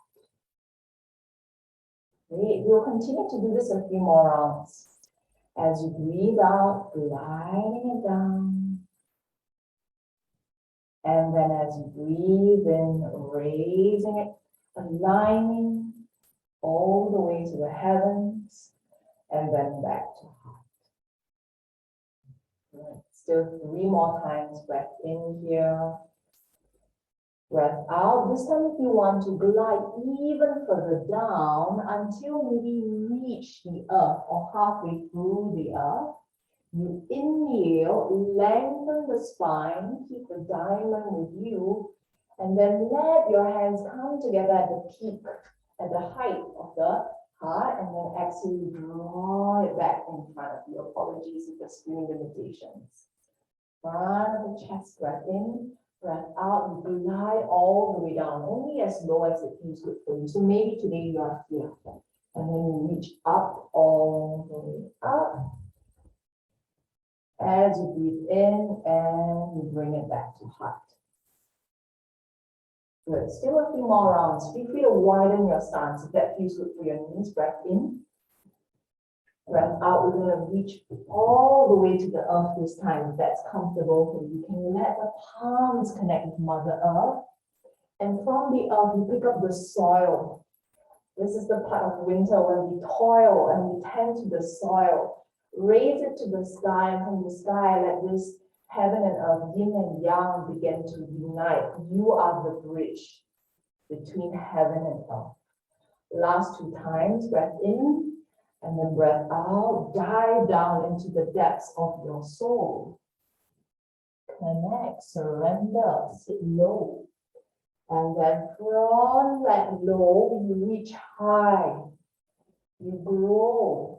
Great. We'll continue to do this a few more rounds. As you breathe out, gliding it down. And then as you breathe in, raising it, aligning all the way to the heavens, and then back to heart. Right. Still 3 more times, breath in here, breath out. This time if you want to glide even further down until maybe you reach the earth or halfway through the earth. You inhale, lengthen the spine, keep the diamond with you, and then let your hands come together at the peak, at the height of the heart, and then exhale, draw it back in front of you. Apologies if there's screen limitations. Front of the chest, breath in, breath out, you glide all the way down, only as low as it feels good for you. So maybe today you are here, and then you reach up all the way up. As you breathe in and you bring it back to heart. Good. Still a few more rounds. Feel free to widen your stance if that feels good for your knees. Breath in. Breath out. We're going to reach all the way to the earth this time. If that's comfortable for you, you can let the palms connect with Mother Earth. And from the earth, you pick up the soil. This is the part of winter when we toil and we tend to the soil. Raise it to the sky, and from the sky, let this heaven and earth, yin and yang, begin to unite. You are the bridge between heaven and earth. Last 2 times, breath in, and then breath out. Dive down into the depths of your soul. Connect, surrender, sit low. And then from that low, you reach high. You grow.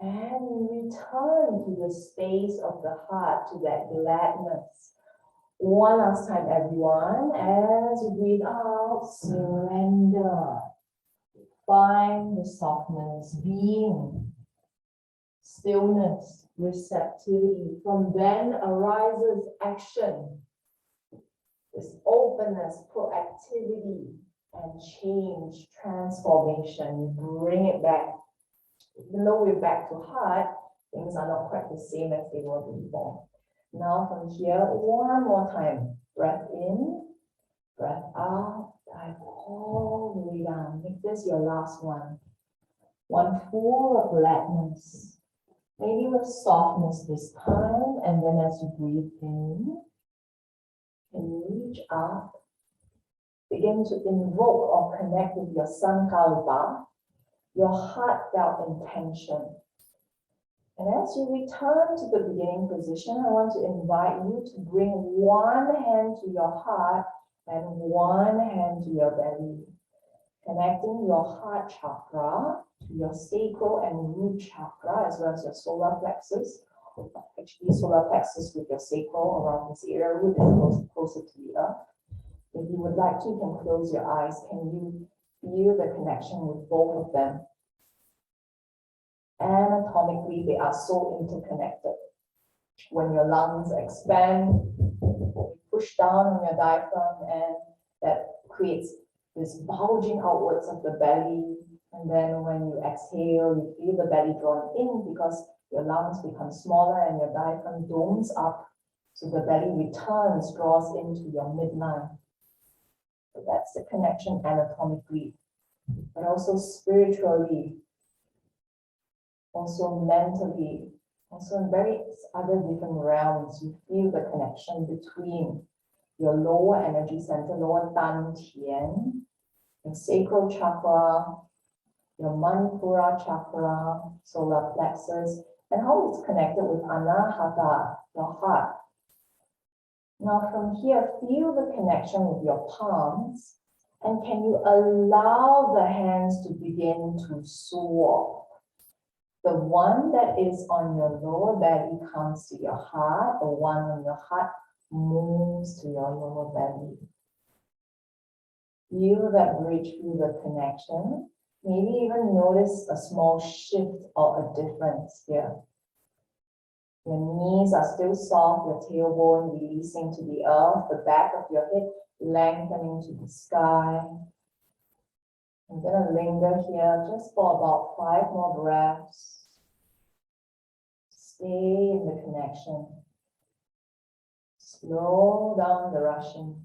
And return to the space of the heart, to that gladness. One last time, everyone. As you breathe out, surrender. Find the softness, being, stillness, receptivity. From then arises action. This openness, proactivity, and change, transformation. Bring it back. Even though we're back to heart, things are not quite the same as they were before. Now from here, one more time. Breath in, breath out, dive all the way down. Make this your last one. One full of gladness. Maybe with softness this time. And then as you breathe in, and reach up, begin to invoke or connect with your Sankalpa, your heartfelt intention. And as you return to the beginning position, I want to invite you to bring one hand to your heart and one hand to your belly, connecting your heart chakra to your sacral and root chakra, as well as your solar plexus. Actually, solar plexus with your sacral around this area, root is closer to the earth. If you would like to, you can close your eyes. Can you feel the connection with both of them? Anatomically, they are so interconnected. When your lungs expand, you push down on your diaphragm, and that creates this bulging outwards of the belly. And then when you exhale, you feel the belly drawn in because your lungs become smaller and your diaphragm domes up. So the belly returns, draws into your midline. So that's the connection anatomically, but also spiritually, also mentally. Also in various other different realms, you feel the connection between your lower energy center, lower Dan Tian, your sacral chakra, your Manipura chakra, solar plexus, and how it's connected with Anahata, your heart. Now from here, feel the connection with your palms, and can you allow the hands to begin to swap? The one that is on your lower belly comes to your heart, the one on your heart moves to your lower belly. Feel that bridge, feel the connection. Maybe even notice a small shift or a difference here. Your knees are still soft, your tailbone releasing to the earth, the back of your head lengthening to the sky. I'm going to linger here just for about 5 more breaths. Stay in the connection. Slow down the rushing.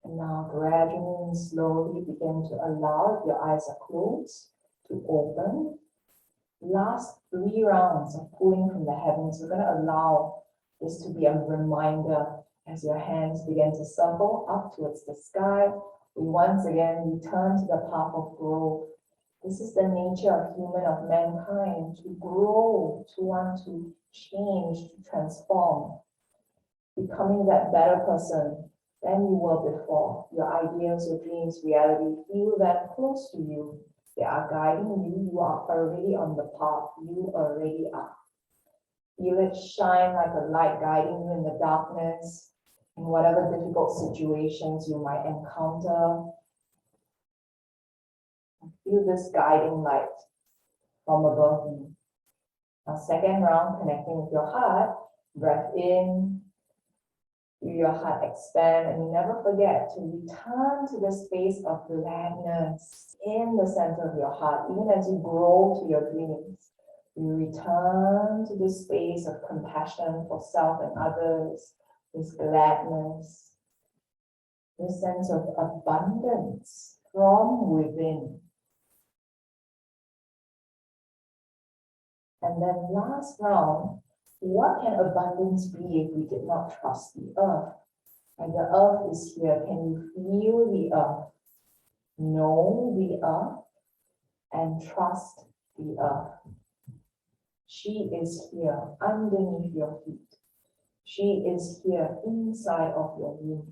And now gradually and slowly begin to allow, if your eyes are closed, to open. Last 3 rounds of pulling from the heavens. We're going to allow this to be a reminder as your hands begin to circle up towards the sky. We once again return to the path of growth. This is the nature of human, of mankind, to grow, to want to change, to transform, becoming that better person than you were before. Your ideals, your dreams, reality, feel that close to you. They are guiding you. You are already on the path. You already are. Feel it shine like a light guiding you in the darkness, in whatever difficult situations you might encounter. Feel this guiding light from above you. Now, second round, connecting with your heart. Breath in. Feel your heart expand, and never forget to return to the space of gladness in the center of your heart. Even as you grow to your dreams, you return to this space of compassion for self and others, this gladness, this sense of abundance from within. And then last round, what can abundance be if we did not trust the earth? And the earth is here. Can you feel the earth? Know the earth and trust the earth. She is here underneath your feet. She is here inside of your womb.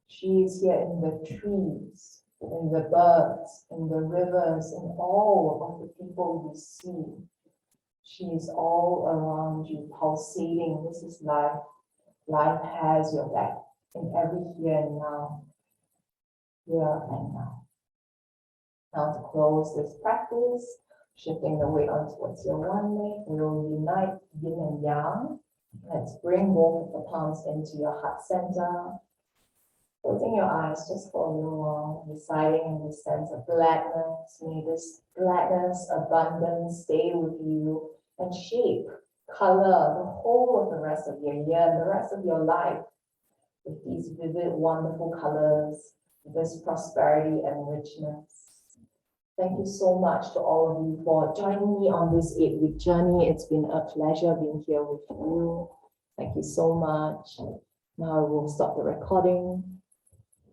She is here in the trees, in the birds, in the rivers, in all of the people you see. She is all around you, pulsating. This is life. Life has your back in every here and now. Here and now. Now to close this practice, shifting the weight on towards your one leg, we'll unite yin and yang. Let's bring both of the palms into your heart center. Closing your eyes just for a little while, residing in this sense of gladness. May this gladness, abundance stay with you and shape, color the whole of the rest of your year and the rest of your life with these vivid, wonderful colors, this prosperity and richness. Thank you so much to all of you for joining me on this 8-week journey. It's been a pleasure being here with you. Thank you so much. Now I will stop the recording.